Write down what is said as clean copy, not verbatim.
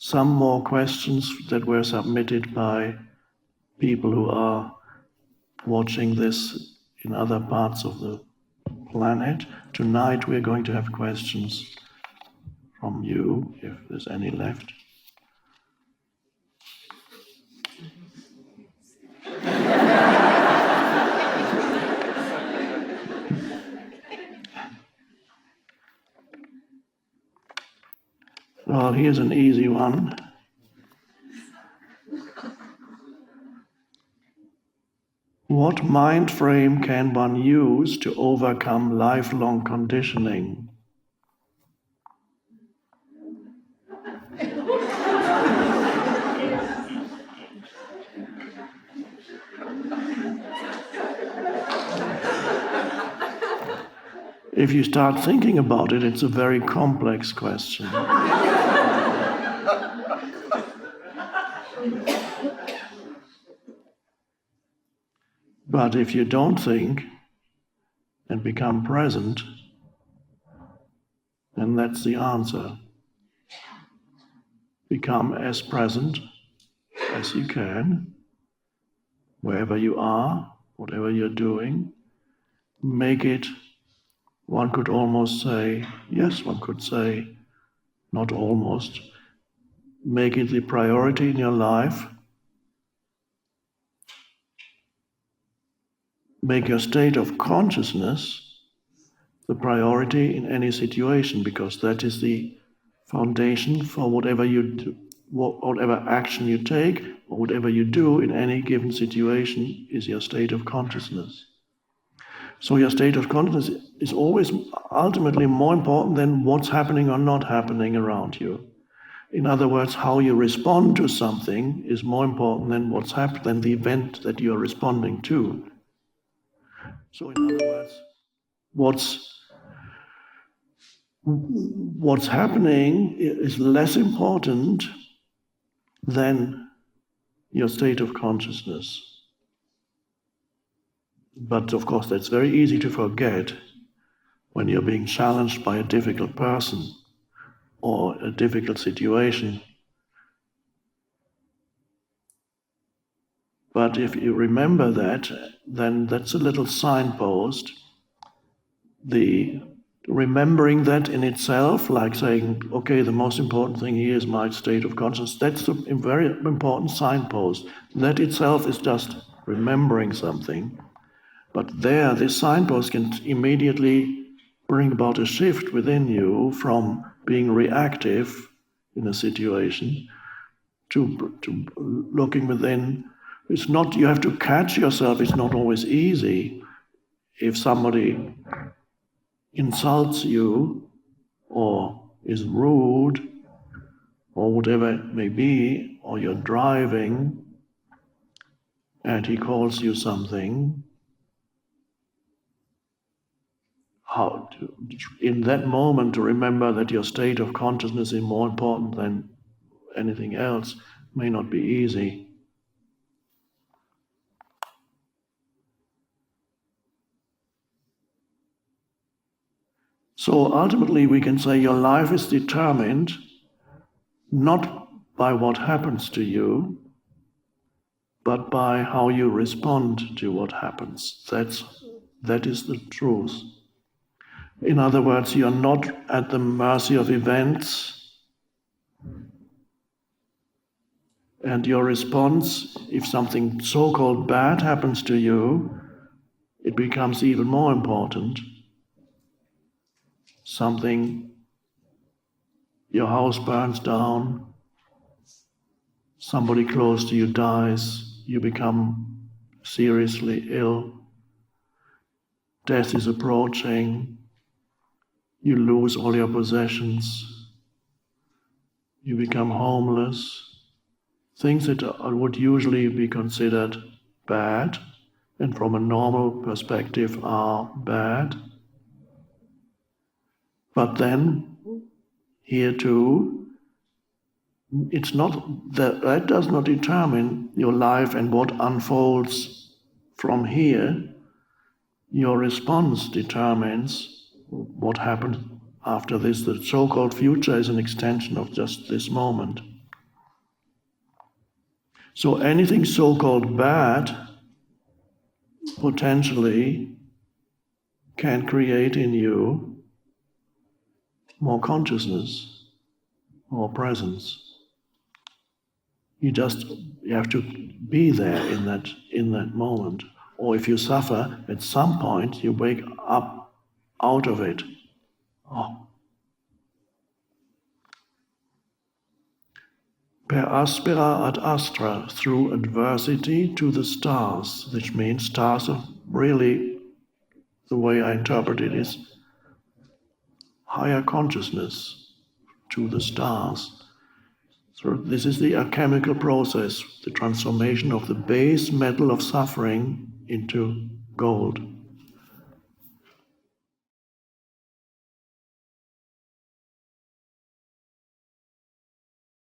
some more questions that were submitted by people who are watching this in other parts of the planet. Tonight we're going to have questions from you, if there's any left. Well, here's an easy one. What mind frame can one use to overcome lifelong conditioning? If you start thinking about it, it's a very complex question. But if you don't think and become present, then that's the answer. Become as present as you can, wherever you are, whatever you're doing. Make it, one could almost say, yes, one could say, not almost, make it the priority in your life. Make your state of consciousness the priority in any situation, because that is the foundation for whatever you do, whatever action you take, or whatever you do in any given situation is your state of consciousness. So your state of consciousness is always ultimately more important than what's happening or not happening around you. In other words, how you respond to something is more important than what's happened, than the event that you are responding to. So in other words, what's happening is less important than your state of consciousness. But of course, that's very easy to forget when you're being challenged by a difficult person or a difficult situation. But if you remember that, then that's a little signpost. The remembering that in itself, like saying, okay, the most important thing here is my state of consciousness, that's a very important signpost. That itself is just remembering something. But there, this signpost can immediately bring about a shift within you from being reactive in a situation to looking within. It's not, you have to catch yourself, it's not always easy. If somebody insults you or is rude or whatever it may be, or you're driving and he calls you something, how to, in that moment, to remember that your state of consciousness is more important than anything else may not be easy. So ultimately we can say your life is determined not by what happens to you, but by how you respond to what happens. That is the truth. In other words, you're not at the mercy of events, and your response, if something so-called bad happens to you, it becomes even more important. Something, your house burns down, somebody close to you dies, you become seriously ill, death is approaching, you lose all your possessions, you become homeless. Things that would usually be considered bad, and from a normal perspective are bad. But then, here too, it's not that does not determine your life and what unfolds from here. Your response determines what happens after this. The so-called future is an extension of just this moment. So anything so-called bad potentially can create in you more consciousness, more presence. You have to be there in that moment. Or if you suffer, at some point you wake up out of it. Oh. Per aspera ad astra, through adversity to the stars, which means stars are really, the way I interpret it is higher consciousness to the stars. So this is the alchemical process, the transformation of the base metal of suffering into gold.